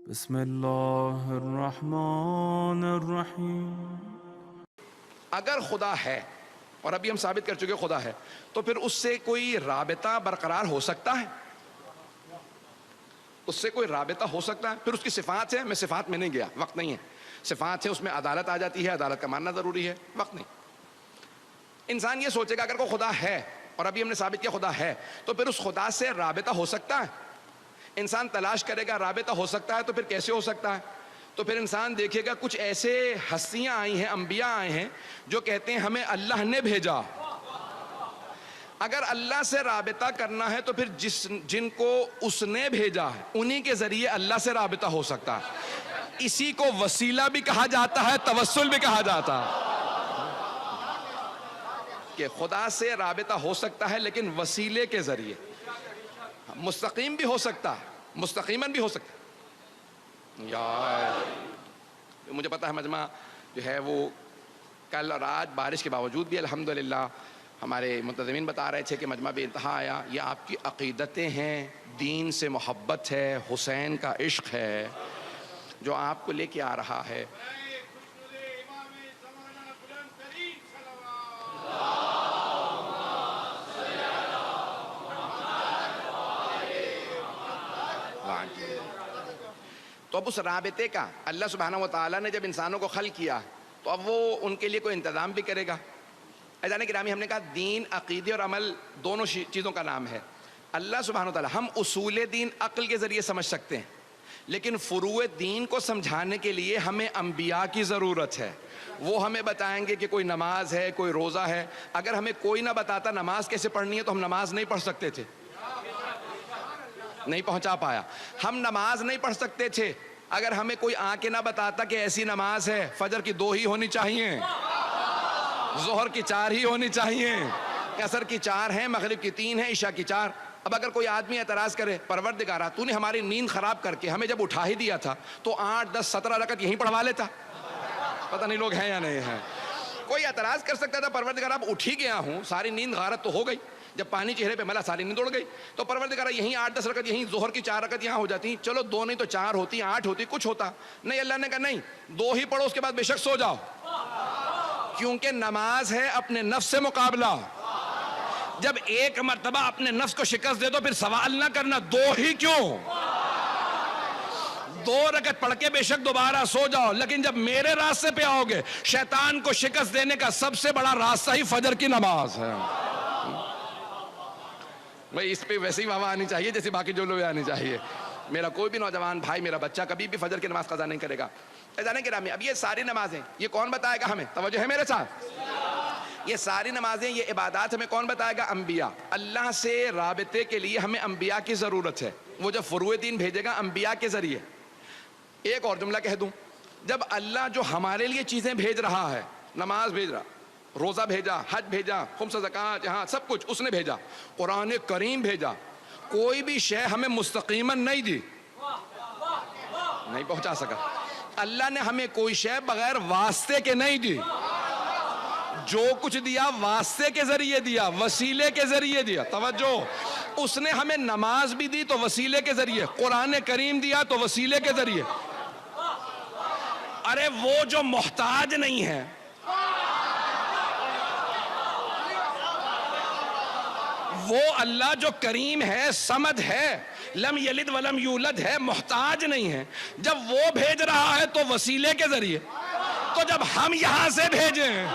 بسم اللہ الرحمن الرحیم۔ اگر خدا ہے، اور ابھی ہم ثابت کر چکے خدا ہے، تو پھر اس سے کوئی رابطہ برقرار ہو سکتا ہے؟ اس سے کوئی رابطہ ہو سکتا ہے؟ پھر اس کی صفات ہے، میں صفات میں نہیں گیا، وقت نہیں ہے۔ صفات ہے، اس میں عدالت آ جاتی ہے، عدالت کا ماننا ضروری ہے، وقت نہیں۔ انسان یہ سوچے گا اگر کوئی خدا ہے، اور ابھی ہم نے ثابت کیا خدا ہے، تو پھر اس خدا سے رابطہ ہو سکتا ہے؟ انسان تلاش کرے گا رابطہ ہو سکتا ہے، تو پھر کیسے ہو سکتا ہے؟ تو پھر انسان دیکھے گا کچھ ایسے ہستیاں آئی ہیں، انبیاء آئے ہیں جو کہتے ہیں ہمیں اللہ نے بھیجا۔ اگر اللہ سے رابطہ کرنا ہے تو پھر جن کو اس نے بھیجا ہے انہی کے ذریعے اللہ سے رابطہ ہو سکتا ہے۔ اسی کو وسیلہ بھی کہا جاتا ہے، توسل بھی کہا جاتا ہے، کہ خدا سے رابطہ ہو سکتا ہے لیکن وسیلے کے ذریعے۔ مستقیم بھی ہو سکتا ہے، مستقیماً بھی ہو سکتا ہے۔ یار مجھے پتا ہے مجمع جو ہے وہ کل اور آج بارش کے باوجود بھی الحمدللہ ہمارے منتظمین بتا رہے تھے کہ مجمع بے انتہا آیا۔ یہ آپ کی عقیدتیں ہیں، دین سے محبت ہے، حسین کا عشق ہے جو آپ کو لے کے آ رہا ہے۔ تو اب اس رابطے کا اللہ سبحانہ وتعالیٰ نے جب انسانوں کو خلق کیا تو اب وہ ان کے لیے کوئی انتظام بھی کرے گا۔ عزیزان گرامی، ہم نے کہا دین، عقیدے اور عمل دونوں چیزوں کا نام ہے۔ اللہ سبحانہ وتعالیٰ، ہم اصول دین عقل کے ذریعے سمجھ سکتے ہیں، لیکن فروع دین کو سمجھانے کے لیے ہمیں انبیاء کی ضرورت ہے۔ وہ ہمیں بتائیں گے کہ کوئی نماز ہے، کوئی روزہ ہے۔ اگر ہمیں کوئی نہ بتاتا نماز کیسے پڑھنی ہے تو ہم نماز نہیں پڑھ سکتے تھے، نہیں پہنچا پایا۔ ہم نماز نہیں پڑھ سکتے تھے اگر ہمیں کوئی آ کے نہ بتاتا کہ ایسی نماز ہے، فجر کی 2 ہی ہونی چاہیے، ظہر کی 4 ہی ہونی چاہیے، عصر کی 4 ہیں، مغرب کی 3 ہیں، عشاء کی 4۔ اب اگر کوئی آدمی اعتراض کرے، پروردگارا تو نے ہماری نیند خراب کر کے ہمیں جب اٹھا ہی دیا تھا تو 8 10 17 رکعت یہیں پڑھوا لیتا۔ پتہ نہیں لوگ ہیں یا نہیں ہیں۔ کوئی اعتراض کر سکتا تھا، پروردگارا اب اٹھ ہی گیا ہوں، ساری نیند غارت تو ہو گئی، جب پانی چہرے پہ ملا ساری نیند اڑ گئی، تو پروردگارا یہیں 8 10 رکعت، یہیں ظہر کی 4 رکعت یہاں ہو جاتی، چلو 2 نہیں تو 4 ہوتی، 8 ہوتی، کچھ ہوتا نہیں۔ اللہ نے کہا نہیں، 2 ہی پڑھو، اس کے بعد بے شک سو جاؤ، کیونکہ نماز ہے اپنے نفس سے مقابلہ۔ جب ایک مرتبہ اپنے نفس کو شکست دے دو پھر سوال نہ کرنا 2 ہی کیوں، 2 رکعت پڑھ کے بے شک دوبارہ سو جاؤ۔ لیکن جب میرے راستے پہ آؤ گے، شیطان کو شکست دینے کا سب سے بڑا راستہ ہی فجر کی نماز ہے۔ بھئی اس پہ ویسی واہ آنی چاہیے جیسے باقی جو لوگ آنی چاہیے۔ میرا کوئی بھی نوجوان بھائی، میرا بچہ کبھی بھی فجر کی نماز قضا نہیں کرے گا۔ عزیزان گرامی، اب یہ ساری نمازیں یہ کون بتائے گا ہمیں؟ توجہ ہے میرے ساتھ؟ یہ ساری نمازیں، یہ عبادات ہمیں کون بتائے گا؟ انبیاء۔ اللہ سے رابطے کے لیے ہمیں انبیاء کی ضرورت ہے۔ وہ جب فروع دین بھیجے گا انبیاء کے ذریعے۔ ایک اور جملہ کہہ دوں، جب اللہ جو ہمارے لیے چیزیں بھیج رہا ہے، نماز بھیج رہا، روزہ بھیجا، حج بھیجا، خمس زکوٰۃ، جہاں سب کچھ اس نے بھیجا، قرآن کریم بھیجا، کوئی بھی شے ہمیں مستقیماً نہیں دی، نہیں پہنچا سکا۔ اللہ نے ہمیں کوئی شے بغیر واسطے کے نہیں دی، جو کچھ دیا واسطے کے ذریعے دیا، وسیلے کے ذریعے دیا۔ توجہ، اس نے ہمیں نماز بھی دی تو وسیلے کے ذریعے، قرآن کریم دیا تو وسیلے کے ذریعے۔ ارے وہ جو محتاج نہیں ہے، وہ اللہ جو کریم ہے، صمد ہے، لم یلد ولم یولد ہے، محتاج نہیں ہے، جب وہ بھیج رہا ہے تو وسیلے کے ذریعے، تو جب ہم یہاں سے بھیجیں